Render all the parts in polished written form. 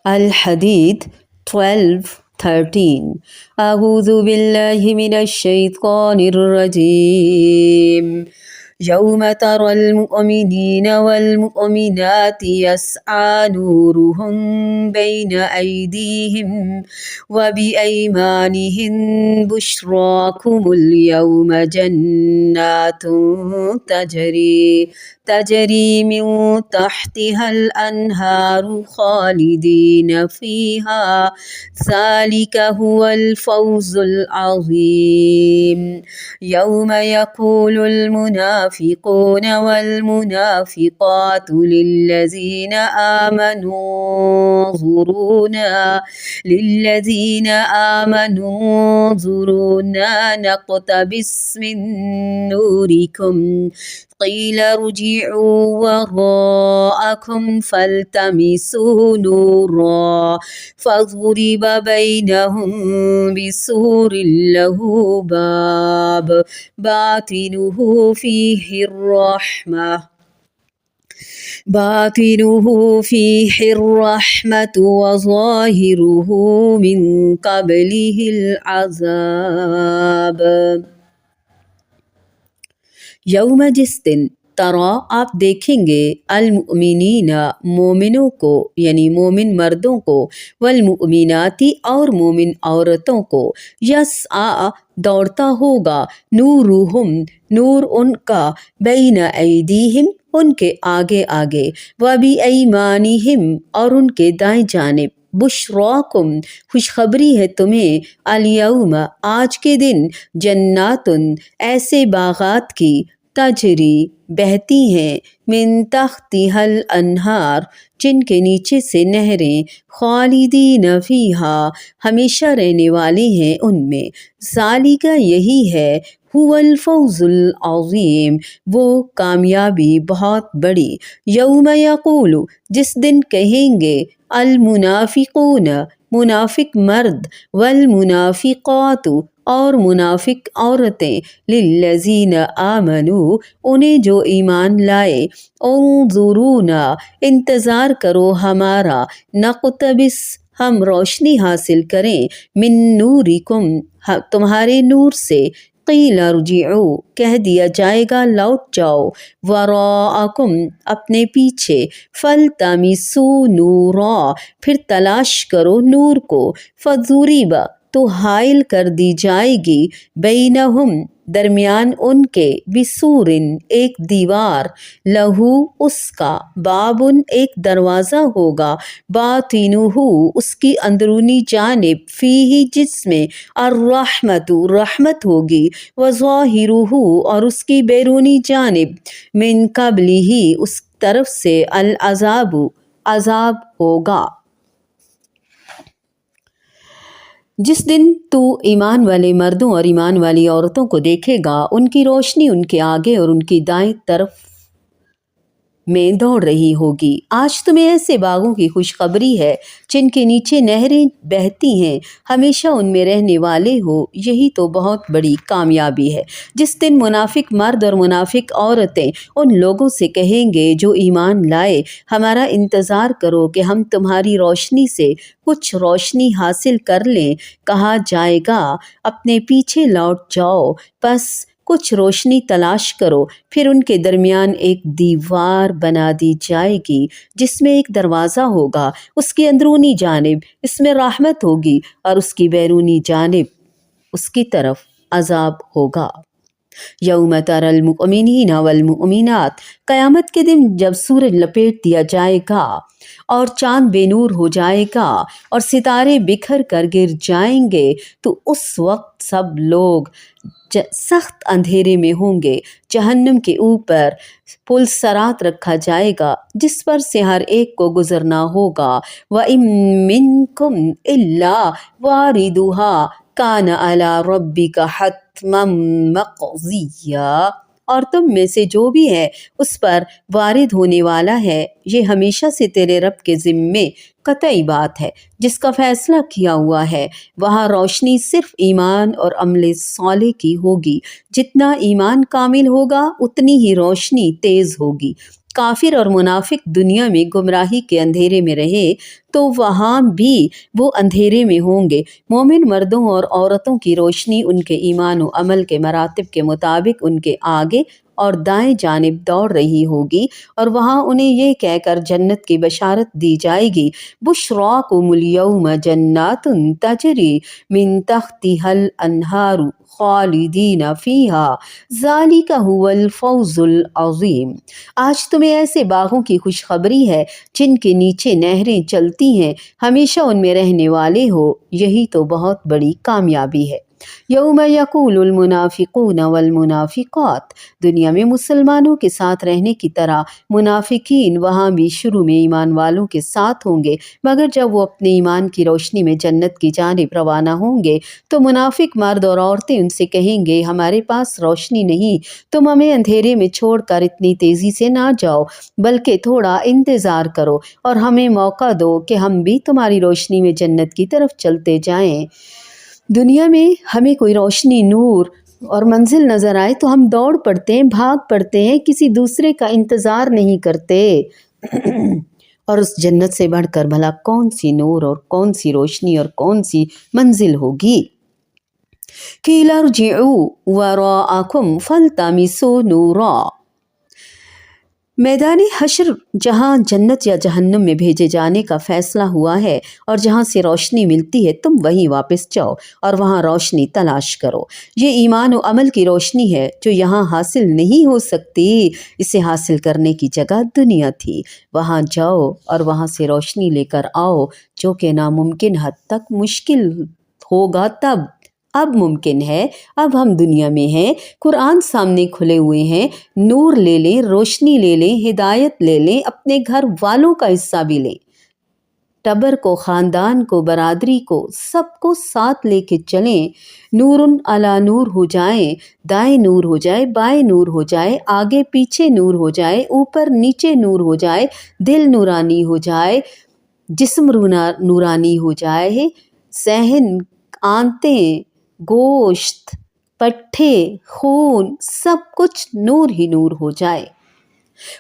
الحديد 12:13. أعوذ بالله من الشيطان الرجيم. يوم ترى المؤمنين والمؤمنات يسعى نورهم بين أيديهم وبأيمانهم بشراكم اليوم جنات تجري من تحتها الأنهار خالدين فيها ذلك هو الفوز العظيم. يوم يقول المنافقون والمنافقات للذين آمنوا انظرونا نقتبس من نوركم قيل ارجعوا وراءكم فالتمسوا نورا فضرب بينهم بسور له باب باطنه فيه الرحمة وظاهره من قبله العذاب. یوم جس دن ترا آپ دیکھیں گے المؤمنین مومنوں کو یعنی مومن مردوں کو والمؤمناتی اور مومن عورتوں کو یسعی دوڑتا ہوگا نورہم نور ان کا بین ایدیہم ان کے آگے آگے وبایمانہم اور ان کے دائیں جانب بشراکم خوشخبری ہے تمہیں الیوم آج کے دن جناتن ایسے باغات کی تجری بہتی ہیں من تحتہا الانہار جن کے نیچے سے نہریں خالدین فیہا ہمیشہ رہنے والے ہیں ان میں ذالک یہی ہے هو الفوز العظیم وہ کامیابی بہت بڑی. یوم یقول جس دن کہیں گے المنافقون منافق مرد والمنافقات اور منافق عورتیں للذین آمنوا انہیں جو ایمان لائے انظرونا انتظار کرو ہمارا نقتبس ہم روشنی حاصل کریں من نورکم تمہارے نور سے قیل ارجعوا کہہ دیا جائے گا لوٹ جاؤ وراءکم اپنے پیچھے فالتمسوا نورا پھر تلاش کرو نور کو فضرب تو حائل کر دی جائے گی بینہم درمیان ان کے بسورن ایک دیوار لہو اس کا بابن ایک دروازہ ہوگا باطنہ اس کی اندرونی جانب فیہ جس میں الرحمت رحمت ہوگی وظاہرہ اور اس کی بیرونی جانب من قبلہ اس طرف سے العذاب عذاب ہوگا. جس دن تو ایمان والے مردوں اور ایمان والی عورتوں کو دیکھے گا ان کی روشنی ان کے آگے اور ان کی دائیں طرف میں دوڑ رہی ہوگی. آج تمہیں ایسے باغوں کی خوشخبری ہے جن کے نیچے نہریں بہتی ہیں ہمیشہ ان میں رہنے والے ہو یہی تو بہت بڑی کامیابی ہے. جس دن منافق مرد اور منافق عورتیں ان لوگوں سے کہیں گے جو ایمان لائے ہمارا انتظار کرو کہ ہم تمہاری روشنی سے کچھ روشنی حاصل کر لیں کہا جائے گا اپنے پیچھے لوٹ جاؤ پس کچھ روشنی تلاش کرو پھر ان کے درمیان ایک دیوار بنا دی جائے گی جس میں ایک دروازہ ہوگا اس کی اندرونی جانب اس میں رحمت ہوگی اور اس کی بیرونی جانب اس کی طرف عذاب ہوگا. یوم تری المؤمنین والمؤمنات قیامت کے دن جب سورج لپیٹ دیا جائے گا اور چاند بے نور ہو جائے گا اور ستارے بکھر کر گر جائیں گے تو اس وقت سب لوگ سخت اندھیرے میں ہوں گے. جہنم کے اوپر پل صراط رکھا جائے گا جس پر سے ہر ایک کو گزرنا ہوگا. وَإِن مِّنكُمْ إِلَّا وَارِدُهَا كَانَ عَلَى رَبِّكَ حَتْمًا مَّقْضِيًّا اور تم میں سے جو بھی ہے اس پر وارد ہونے والا ہے یہ ہمیشہ سے تیرے رب کے ذمے قطعی بات ہے جس کا فیصلہ کیا ہوا ہے. وہاں روشنی صرف ایمان اور عمل صالح کی ہوگی. جتنا ایمان کامل ہوگا اتنی ہی روشنی تیز ہوگی. काफिर और मुनाफिक दुनिया में गुमराही के अंधेरे में रहे तो वहाँ भी वो अंधेरे में होंगे। मोमिन मर्दों और औरतों की रोशनी उनके ईमान और अमल के मरातिब के मुताबिक उनके आगे और दाएं जानिब दौड़ रही होगी, और वहाँ उन्हें ये कहकर जन्नत की बशारत दी जाएगी, बुश्राकुमुल यौम जन्नातुन तजरी मिन तहतिहल अन्हारु खालिदीना फीहा ज़ालिका हुवल फौजुल अज़ीम। आज तुम्हें ऐसे बागों की खुशखबरी है जिनके नीचे नहरें चलती हैं, हमेशा उनमें रहने वाले हो, यही तो बहुत बड़ी कामयाबी है। यौम यक़ूलुल मुनाफ़िक़ून वल मुनाफ़िक़ात, दुनिया में मुसलमानों के साथ रहने की तरह मुनाफिकीन वहाँ भी शुरू में ईमान वालों के साथ होंगे, मगर जब वो अपने ईमान की रोशनी में जन्नत की जानिब रवाना होंगे तो मुनाफिक मर्द और औरतें उनसे कहेंगे, हमारे पास रोशनी नहीं, तुम हमें अंधेरे में छोड़कर इतनी तेज़ी से ना जाओ, बल्कि थोड़ा इंतज़ार करो और हमें मौका दो कि हम भी तुम्हारी रोशनी में जन्नत की तरफ चलते जाएं। दुनिया में हमें कोई रोशनी, नूर और मंजिल नज़र आए तो हम दौड़ पड़ते हैं, भाग पड़ते हैं, किसी दूसरे का इंतज़ार नहीं करते। और उस जन्नत से बढ़कर भला कौन सी नूर और कौन सी रोशनी और कौन सी मंजिल होगी। क़ील इरजिऊ वराअकुम फल्तमिसू नूरा, मैदान हश्र जहाँ जन्नत या जहन्नुम में भेजे जाने का फ़ैसला हुआ है और जहाँ से रोशनी मिलती है, तुम वहीं वापस जाओ और वहाँ रोशनी तलाश करो। ये ईमान और अमल की रोशनी है जो यहाँ हासिल नहीं हो सकती, इसे हासिल करने की जगह दुनिया थी। वहाँ जाओ और वहाँ से रोशनी लेकर आओ, जो कि नामुमकिन हद तक मुश्किल होगा तब, अब मुमकिन है। अब हम दुनिया में हैं, कुरान सामने खुले हुए हैं, नूर ले लें, रोशनी ले लें, हिदायत ले लें, अपने घर वालों का हिस्सा भी लें, टबर को, ख़ानदान को, बरादरी को, सबको साथ लेके चलें। नूरुन अला नूर हो जाए, दाएं नूर हो जाए, बाएं नूर हो जाए, आगे पीछे नूर हो जाए, ऊपर नीचे नूर हो जाए, दिल नूरानी हो जाए, जिस्म नूरानी हो जाए, सहन, आंतें, गोश्त, पट्ठे, खून, सब कुछ नूर ही नूर हो जाए।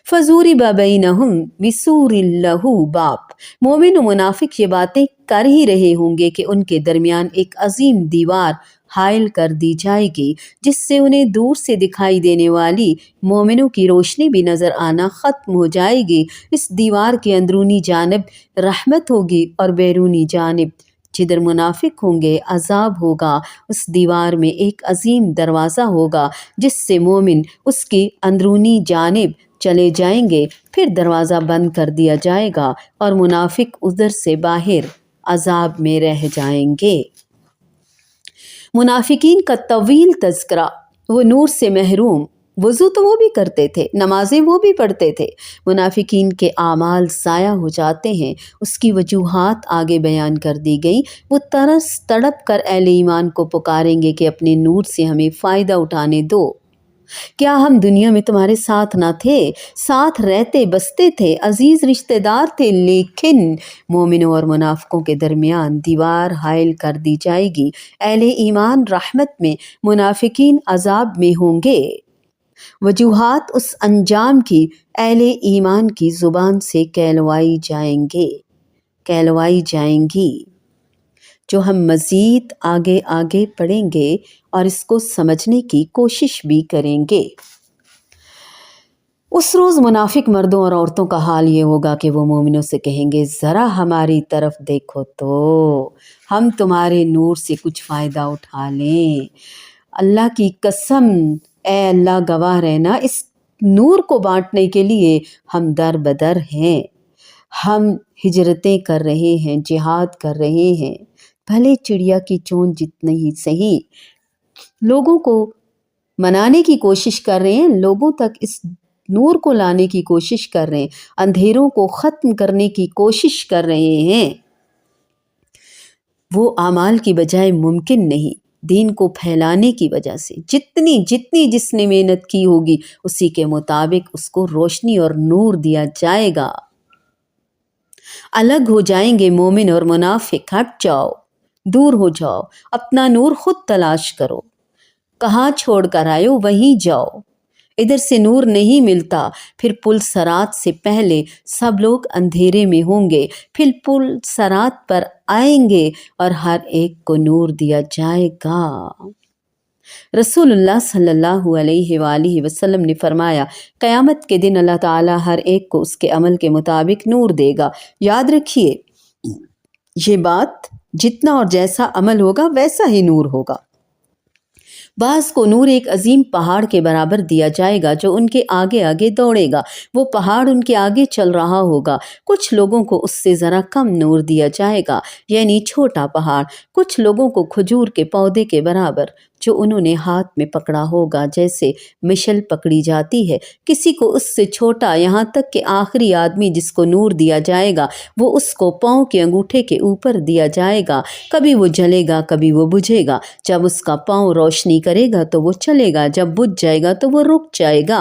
फजूरी बैनहुम बिसूरिल्लहु बाब, मोमिन और मुनाफिक ये बातें कर ही रहे होंगे कि उनके दरमियान एक अजीम दीवार हायल कर दी जाएगी, जिससे उन्हें दूर से दिखाई देने वाली मोमिनों की रोशनी भी नज़र आना ख़त्म हो जाएगी। इस दीवार के अंदरूनी जानिब रहमत होगी और बैरूनी जानिब जिधर मुनाफिक होंगे अजाब होगा। उस दीवार में एक अजीम दरवाज़ा होगा जिससे मोमिन उसकी अंदरूनी जानिब चले जाएंगे, फिर दरवाज़ा बंद कर दिया जाएगा और मुनाफिक उधर से बाहर अजाब में रह जाएंगे। मुनाफिकीन का तवील तज़किरा, वो नूर से महरूम, वज़ू तो वो भी करते थे, नमाजें वो भी पढ़ते थे, मुनाफिकीन के आमाल ज़ाया हो जाते हैं। उसकी वजूहात आगे बयान कर दी गई। वो तरस तड़प कर अहले ईमान को पुकारेंगे कि अपने नूर से हमें फ़ायदा उठाने दो। क्या हम दुनिया में तुम्हारे साथ ना थे? साथ रहते बसते थे, अजीज़ रिश्तेदार थे, लेकिन मोमिनों और मुनाफिकों के दरमियान दीवार हायल कर दी जाएगी। अहले ईमान रहमत में, मुनाफिकीन अजाब में होंगे। वजूहात उस अंजाम की अहले ईमान की ज़ुबान से कहलवाई जाएंगी, जो हम मज़ीद आगे आगे पढ़ेंगे और इसको समझने की कोशिश भी करेंगे। उस रोज़ मुनाफिक मर्दों और औरतों का हाल ये होगा कि वो मोमिनों से कहेंगे, ज़रा हमारी तरफ देखो तो हम तुम्हारे नूर से कुछ फ़ायदा उठा लें। अल्लाह की कसम, ए अल्लाह गवाह रहना, इस नूर को बांटने के लिए हम दर बदर हैं, हम हिजरतें कर रहे हैं, जिहाद कर रहे हैं, भले चिड़िया की चोंच जितने ही सही, लोगों को मनाने की कोशिश कर रहे हैं, लोगों तक इस नूर को लाने की कोशिश कर रहे हैं, अंधेरों को ख़त्म करने की कोशिश कर रहे हैं। वो आमाल की बजाय मुमकिन नहीं, दीन को फैलाने की वजह से जितनी जिसने मेहनत की होगी उसी के मुताबिक उसको रोशनी और नूर दिया जाएगा। अलग हो जाएंगे मोमिन और मुनाफिक। हट जाओ, दूर हो जाओ, अपना नूर खुद तलाश करो, कहाँ छोड़ कर आए हो वहीं जाओ। इधर से नूर नहीं मिलता, फिर पुल सरात से पहले सब लोग अंधेरे में होंगे, फिर पुल सरात पर आएंगे और हर एक को नूर दिया जाएगा। रसूलुल्लाह सल्लल्लाहु अलैहि वसल्लम ने फरमाया, क़यामत के दिन अल्लाह ताला हर एक को उसके अमल के मुताबिक नूर देगा। याद रखिए, ये बात जितना और जैसा अमल होगा वैसा ही नूर होगा। बाज़ को नूर एक अजीम पहाड़ के बराबर दिया जाएगा जो उनके आगे आगे दौड़ेगा, वो पहाड़ उनके आगे चल रहा होगा। कुछ लोगों को उससे ज़रा कम नूर दिया जाएगा, यानी छोटा पहाड़, कुछ लोगों को खजूर के पौधे के बराबर जो उन्होंने हाथ में पकड़ा होगा, जैसे मिशल पकड़ी जाती है। किसी को उससे छोटा, यहाँ तक कि आखिरी आदमी जिसको नूर दिया जाएगा वो उसको पाँव के अंगूठे के ऊपर दिया जाएगा। कभी वो जलेगा, कभी वो बुझेगा। जब उसका पाँव रोशनी करेगा तो वो चलेगा, जब बुझ जाएगा तो वो रुक जाएगा।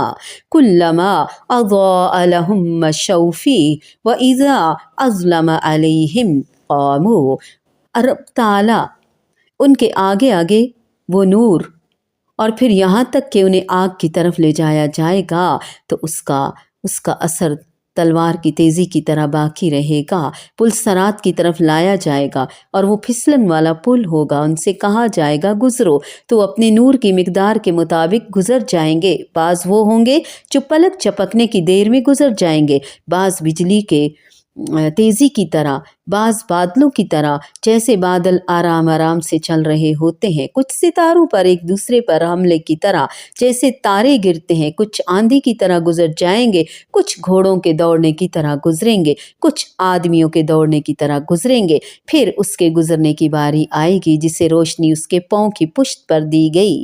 कुल्लमा अज़ाअ लहुम मशौ फ़ीह व इज़ा अज़लम अलैहिम क़ामू। अरब ताला उनके आगे आगे वो नूर, और फिर यहाँ तक कि उन्हें आग की तरफ ले जाया जाएगा तो उसका असर तलवार की तेज़ी की तरह बाकी रहेगा। पुल सरात की तरफ लाया जाएगा और वो फिसलन वाला पुल होगा। उनसे कहा जाएगा गुज़रो, तो अपने नूर की मिकदार के मुताबिक गुज़र जाएंगे। बाज़ वो होंगे जो पलक झपकने की देर में गुज़र जाएंगे, बाज़ बिजली के तेज़ी की तरह, बाज़ बादलों की तरह, जैसे बादल आराम आराम से चल रहे होते हैं। कुछ सितारों पर एक दूसरे पर हमले की तरह, जैसे तारे गिरते हैं। कुछ आंधी की तरह गुजर जाएंगे, कुछ घोड़ों के दौड़ने की तरह गुजरेंगे, कुछ आदमियों के दौड़ने की तरह गुजरेंगे। फिर उसके गुजरने की बारी आएगी जिसे रोशनी उसके पाँव की पुश्त पर दी गई।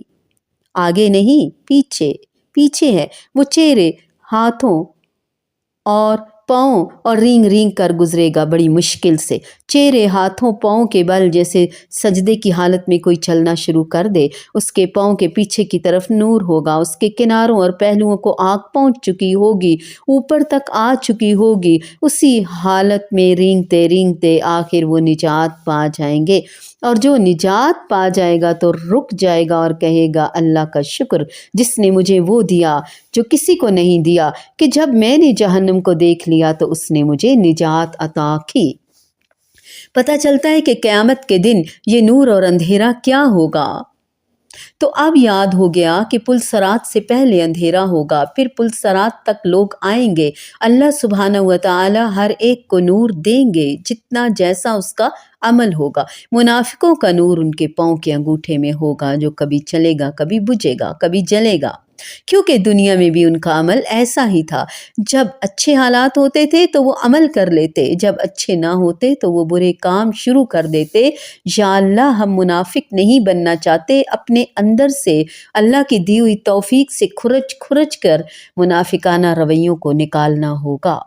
आगे नहीं, पीछे, पीछे है वो चेहरे, हाथों और पाँव और रींग रींग कर गुजरेगा बड़ी मुश्किल से। चेहरे, हाथों, पाँव के बल जैसे सजदे की हालत में कोई चलना शुरू कर दे। उसके पाँव के पीछे की तरफ नूर होगा, उसके किनारों और पहलुओं को आग पहुँच चुकी होगी, ऊपर तक आ चुकी होगी। उसी हालत में रेंगते रेंगते आखिर वो निजात पा जाएंगे, और जो निजात पा जाएगा तो रुक जाएगा और कहेगा, अल्लाह का शुक्र जिसने मुझे वो दिया जो किसी को नहीं दिया, कि जब मैंने जहन्नम को देख लिया तो उसने मुझे निजात अता की। पता चलता है कि क़यामत के दिन ये नूर और अंधेरा क्या होगा। तो अब याद हो गया कि पुल सरात से पहले अंधेरा होगा, फिर पुल सरात तक लोग आएंगे। अल्लाह सुब्हानहू व तआला हर एक को नूर देंगे जितना जैसा उसका अमल होगा। मुनाफिकों का नूर उनके पाँव के अंगूठे में होगा, जो कभी चलेगा, कभी बुझेगा, कभी जलेगा, क्योंकि दुनिया में भी उनका अमल ऐसा ही था। जब अच्छे हालात होते थे तो वो अमल कर लेते, जब अच्छे ना होते तो वो बुरे काम शुरू कर देते। या अल्लाह, हम मुनाफिक नहीं बनना चाहते। अपने अंदर से अल्लाह की दी हुई तौफीक से खुरच खुरच कर मुनाफिकाना रवैयों को निकालना होगा।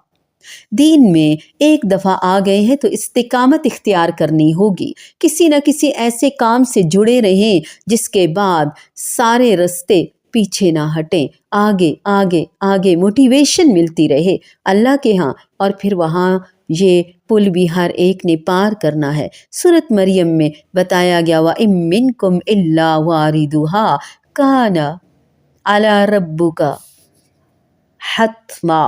दीन में एक दफ़ा आ गए हैं तो इस्तिकामत इख्तियार करनी होगी। किसी न किसी ऐसे काम से जुड़े रहें जिसके बाद सारे रास्ते पीछे ना हटें, आगे आगे आगे मोटिवेशन मिलती रहे अल्लाह के यहाँ। और फिर वहाँ ये पुल भी हर एक ने पार करना है। सूरत मरियम में बताया गया, व इम मिनकुम इल्ला वारिदुहा काना अला रब्बुका हत्मा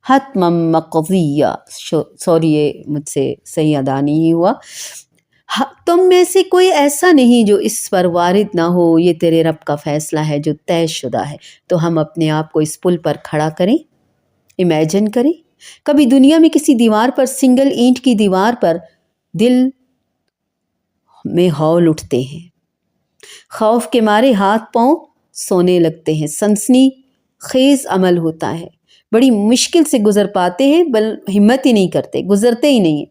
हतमम मक़ज़िया। सॉरी, ये मुझसे सही अदा नहीं हुआ। तुम में से कोई ऐसा नहीं जो इस पर वारिद ना हो, ये तेरे रब का फ़ैसला है जो तयशुदा है। तो हम अपने आप को इस पुल पर खड़ा करें, इमेजिन करें। कभी दुनिया में किसी दीवार पर, सिंगल ईंट की दीवार पर दिल में हौल उठते हैं, खौफ के मारे हाथ पाँव सोने लगते हैं, सनसनी खेज अमल होता है, बड़ी मुश्किल से गुजर पाते हैं, बल हिम्मत ही नहीं करते, गुजरते ही नहीं।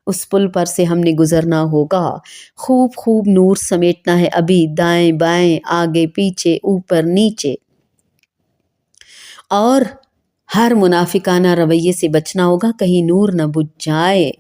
उस पुल पर से हमने गुजरना होगा। खूब खूब नूर समेटना है अभी, दाएं बाएं, आगे पीछे, ऊपर नीचे, और हर मुनाफिकाना रवैये से बचना होगा, कहीं नूर न बुझ जाए।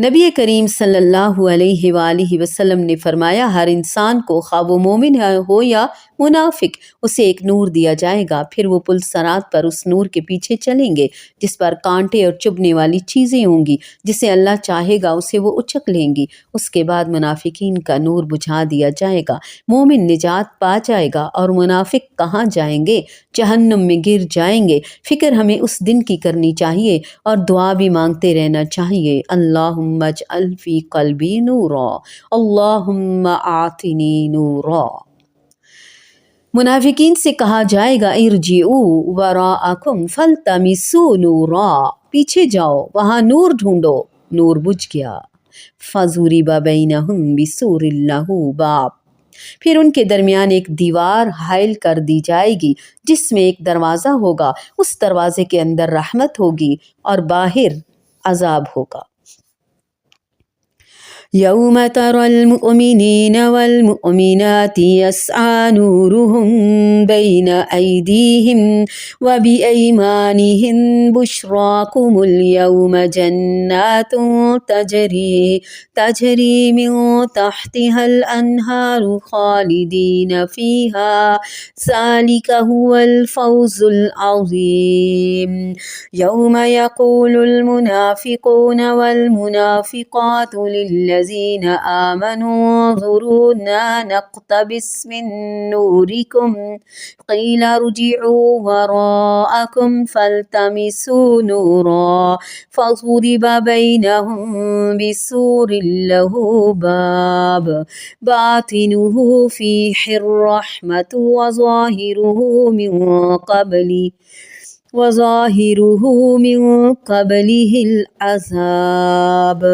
نبی کریم صلی اللہ علیہ وآلہ وسلم نے فرمایا ہر انسان کو خواہ وہ مومن ہو یا منافق اسے ایک نور دیا جائے گا، پھر وہ پل صراط پر اس نور کے پیچھے چلیں گے جس پر کانٹے اور چبھنے والی چیزیں ہوں گی، جسے اللہ چاہے گا اسے وہ اچک لیں گی۔ اس کے بعد منافقین کا نور بجھا دیا جائے گا، مومن نجات پا جائے گا اور منافق کہاں جائیں گے؟ جہنم میں گر جائیں گے۔ فکر ہمیں اس دن کی کرنی چاہیے اور دعا بھی مانگتے رہنا چاہیے۔ اللہم اجعل فی قلبی نورا، اللہم آتنی نورا۔ منافقین سے کہا جائے گا ارجعوا وراءکم فالتمسوا نورا، پیچھے جاؤ وہاں نور ڈھونڈو، نور بجھ گیا۔ فضرب بینہم بسور لہ باب، پھر ان کے درمیان ایک دیوار حائل کر دی جائے گی جس میں ایک دروازہ ہوگا، اس دروازے کے اندر رحمت ہوگی اور باہر عذاب ہوگا۔ یوم تری المؤمنین والمؤمنات یسعی نورهم بین ایدیہم وبایمانہم بشراکم اليوم جنات تجری من تحتها الانہار خالدین فیہا ذلک هو الفوز العظیم۔ یوم یقول المنافقون والمنافقات للذین آمنوا انظرونا نقتبس من نورکم قیل ارجعوا وراءکم فالتمسوا نورا فضرب بینہم بسور لہ باب باطنہ فیہ الرحمۃ وظاہرہ من قبلہ العذاب۔